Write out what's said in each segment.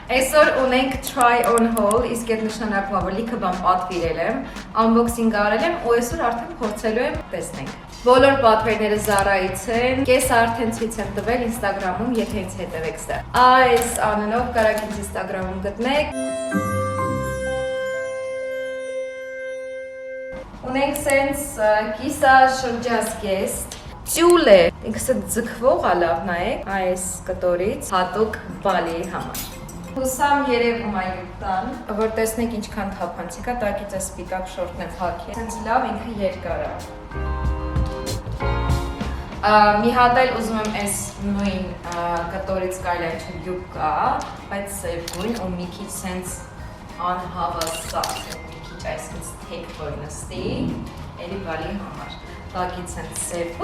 Այսօր ունենք try on haul, իսկ այդ նշանակում է, որ լիքը բան պատվիրել եմ, unboxing արել եմ ու այսօր արդեն փորձելու եմ, տեսնենք։ Բոլոր պատվերները Zara-ից են, կես արդեն ցույց եմ տվել Instagram-ում, եթե ինձ հետևեք ստեղ։ Այս անունով կարող եք Instagram-ում գտնեք։ Ունենք սենց կիսա շրջազգեստ, ճյուլ է, ինքսը ձգվող է լավ նայեք, այս կտորից հատուկ բալի համար։ Հուսամ երևում է յուտան, որ տեսնեք ինչքան թափանցիկ է, տակից է սպիտակ շորտն եմ հագել, սենց լավ ինքը երկար է։ Մի հատ էլ ուզում եմ այս նույն կտորից կարելի է յուբկա, բայց սև գույն ու մի քիչ սենց անհավասար, մի քիչ այսպես թեք որ նստի, էլի բալի համար։ Տակից են սև,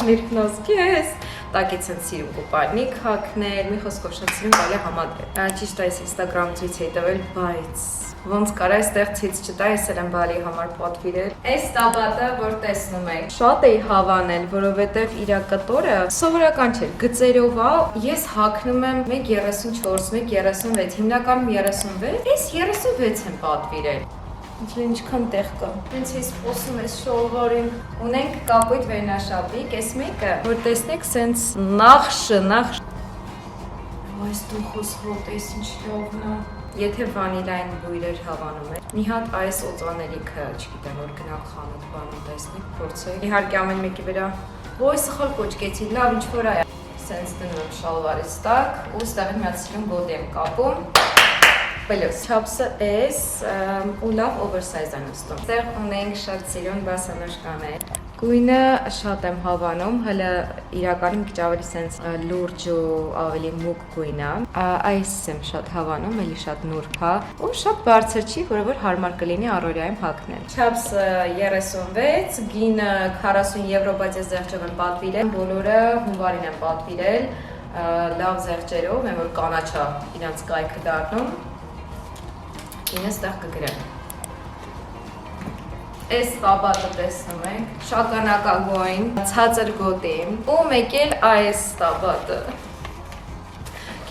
միրգնոզգես, տակից են սիրում կուպարնիկ հագնել, մի խոսքով շատ սիրում կարելի համադրել։ Ճիշտ այս Instagram ցույց էի տվել, բայց ոնց կարա այստեղ ցույց չտա, ես էլ եմ բալի համար պատվիրել։ Այս տաբատը, որ տեսնում եք, շատ էի հավանել, որովհետև իր կտորը սովորական չէ, գծերով է, ես հագնում եմ 1.34, 1.36, հիմնականում 36, այս 36 եմ պատվիրել։ Ինչքան տեղ կա։ Հենց ես խոսում ես շոլվարին։ Ունենք կապույտ վերնաշապիկ, այս մեկը, որ տեսնեք, սենց նախշ։ Այս դուխոս հոտ, այս ինչ լավն է։ Եթե վանիլային բույրեր հավանում եք, մի հատ այս օծանելիքը, չգիտեմ, որ գնալ խանութ բանում տեսնեք, փորձեք։ Իհարկե ամեն մեկի վրա ոյ սխալ կոճկեցի, լավ ինչ որ է։ Սենց դնում եմ շալվարից տակ, ու ստեղ մի հատ սիրուն բոդի եմ կապում։ Պլյուս չափսը էս ու լավ օվերսայզ է նստում։ Ստեղ ունենք շատ սիրուն բասանոշկաներ։ Գույնը շատ եմ հավանում, հələ իրականում մի քիչ ավելի սենց լուրջ ու ավելի մուգ գույն է։ Այս եմ շատ հավանում, էլի շատ նուրբ է ու շատ բարձր չի, որը որ հարմար կլինի առօրյայում հագնել։ Չափսը 36, գինը 40 եվրո, բայց ես զեղչով եմ պատվիրել, բոլորը հունվարին եմ պատվիրել, լավ զեղչերով, եմ որ կանաչա իրանց կայքը դառնում։ Ինը ստեղ կգրեմ։ Այս տաբատը տեսնում ենք, շագանակագույն, ցածր գոտի ու մեկ էլ այս տաբատը։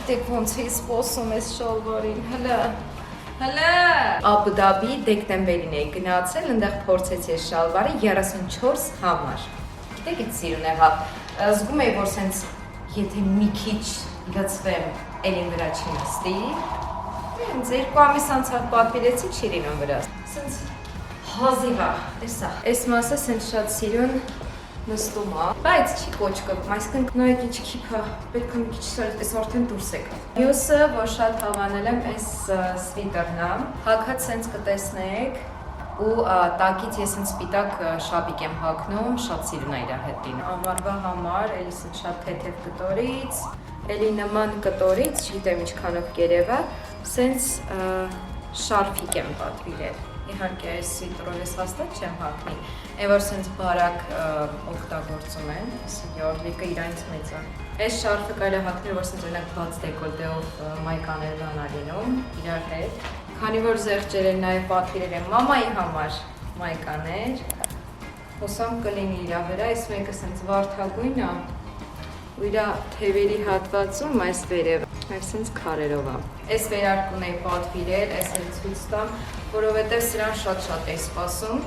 Գիտեք ոնց է սպասում այս շալվարին, հլը։ Աբու Դաբի դեկտեմբերին էի գնացել, այնտեղ փորձեցի այս շալվարը 34 համար։ Գիտեք ինչ սիրուն եղավ, զգում էի որ սենց եթե մի քիչ լցվեմ, էլին վրա չի նստի։ Հենց 2 ամիս անցավ պատվիրեցի չիրինոն վրա, սենց հազիվ է, տեսա, այս մասը սենց շատ սիրուն նստում է, բայց չի կոճկվում, այսքան նայեք ինչ քիփ է, պետք է մի քիչ այս արդեն դուրս եկավ։ Մյուսը, որ շատ հավանել եմ, այս սվիտերն է, հագած սենց կտեսնեք ու տակից ես սենց սպիտակ շապիկ եմ հագնում, շատ սիրուն է իր հետ լինում։ Ամառվա համար, էլի սենց շատ թեթև կտորից, էլի նման կտորից, չգիտեմ ինչքանով կերևա, սենց շարֆիկ եմ պատվիրել։ Իհարկե այս սիտրով ես հաստատ չեմ հագնի, է որ սենց բարակ օգտագործում են, յորդլիկը իրանից մեծ է։ Այս շարֆը կարելի է հագնել, որ սենց օրինակ բաց դեկոլտեով մայկաներն է լինում իրար հետ։ Քանի որ զեղչեր են նաև պատվիրել եմ մամայի համար մայկաներ, հուսամ կլինի իրա վրա, այս մեկը սենց վարդագույն է ու իրա թևերի հատվածում այս վերևը, այս սենց քարերով է։ Այս վերարկուն էի պատվիրել, այս էլ ցույց տամ, որովհետև սրան շատ էի սպասում։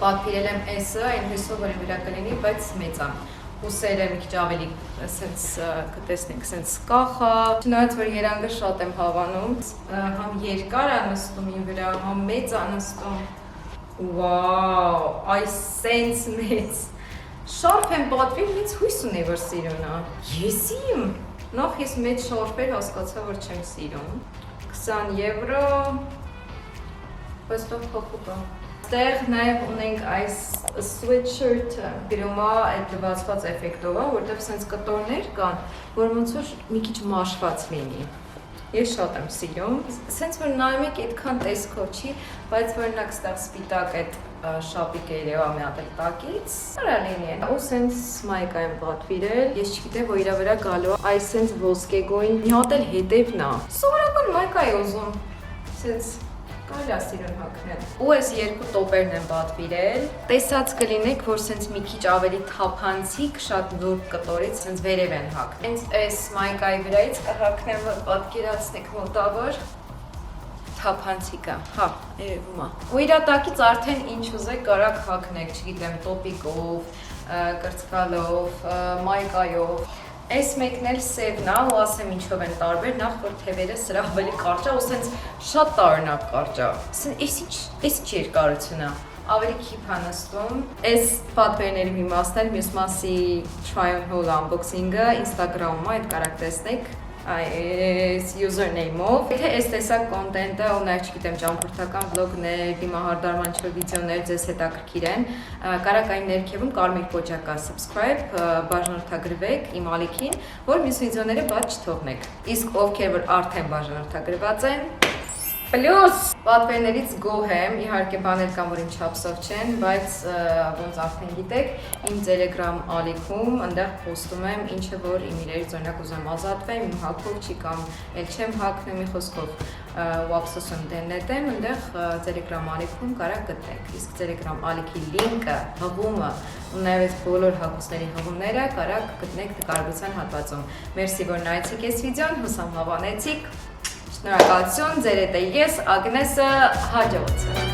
Պատվիրել եմ այսը, այն հույսով որ վրա կլինի, բայց մեծ է։ Ուսերը մի քիչ ավելի սենց կտեսնենք, սենց կախ է։ Չնայած որ երանգը շատ եմ հավանում, համ երկար է նստում ին վրա, համ մեծ է նստում։ Վաու, այս սենց մեծ։ Շարֆ եմ պատվիրել, ինձ հույս ունի, որ սիրուն է։ Եսիմ։ Նախ ես մեծ շարֆեր հասկացա, որ չեմ սիրում։ 20 եվրո, բայց թող փոփուկ է։ Այստեղ նաև ունենք այս sweatshirt-ը, գրում է այդ լվացված էֆեկտով է, որտեղ սենց կտորներ կան, որ ոնց որ մի քիչ մաշված լինի։ Ես շատ եմ սիրում։ Սենց որ նայում եք այդքան տեսքով չի, բայց օրինակ ստեղ սպիտակ այդ շապիկը երևա մի հատ տակից, արա լինի։ Ու սենց մայկա եմ պատվիրել, ես չգիտեմ որ իրա վրա գալու է այս սենց ոսկեգույն, մի հատ էլ հետևն է։ Սովորական մայկա է ուզում։ Սենց Կարելի է սիրուն հագնել։ Ու այս երկու տոպերն եմ պատվիրել։ Տեսած կլինեք, որ սենց մի քիչ ավելի թափանցիկ, շատ նուրբ կտորից սենց վերև են հագնել։ Հենց այս մայկայի վրայից կհագնեմ, որ պատկերացնեք մոտավոր։ Թափանցիկա, հա, երևում է։ Ու իր տակից արդեն ինչ ուզեք կարաք հագնեք, չգիտեմ, տոպիկով, կրծքալով, մայկայով։ Այս մեկն էլ սևն է ու ասեմ ինչով են տարբեր, նախ որ թևերը սրա ավելի կարճ է ու սենց շատ տարօրինակ կարճ է։ Այս ինչ երկարություն է, ավելի քիփ է նստում։ Այս պատվերների մի մասն էլ մյուս մասի try on haul unboxing-ը Instagram-ում է, այդ կարաք տեսնեք։ Այս username-ով։ Եթե այս տեսակ կոնտենտը, ու նաև չգիտեմ, ճամփորդական վլոգներ, դիմահարդարման ինչ-որ վիդեոներ ձեզ հետաքրքիր են, կարաք այն ներքևում կարմիր պոճակ կա subscribe, բաժանորդագրվեք իմ ալիքին, որ մյուս վիդեոները բաց չթողնեք։ Իսկ ովքեր որ արդեն բաժանորդագրված են, Պլյուս պատվերներից գոհ եմ, իհարկե բաներ կան, որ իմ չափսով չեն, բայց ոնց արդեն գիտեք, իմ Telegram ալիքում այնտեղ պոստում եմ ինչը որ իմ իրերից օրինակ ուզեմ ազատվեմ, իմ հագով չի կամ էլ չեմ հագնում, մի խոսքով ու ափսոսում դենետեմ, այնտեղ Telegram ալիքում կարա գտնեք։ Իսկ Telegram ալիքի լինկը, հղումը ու նաև այս բոլոր հագուստների հղումները կարաք գտնեք նկարագրության հատվածում։ Մերսի որ նայեցիք այս վիդեոն, հուսամ հավանեցիք։ Շնորհակալություն, ձեր հետ եմ ես, Ագնեսը, հաջողություն։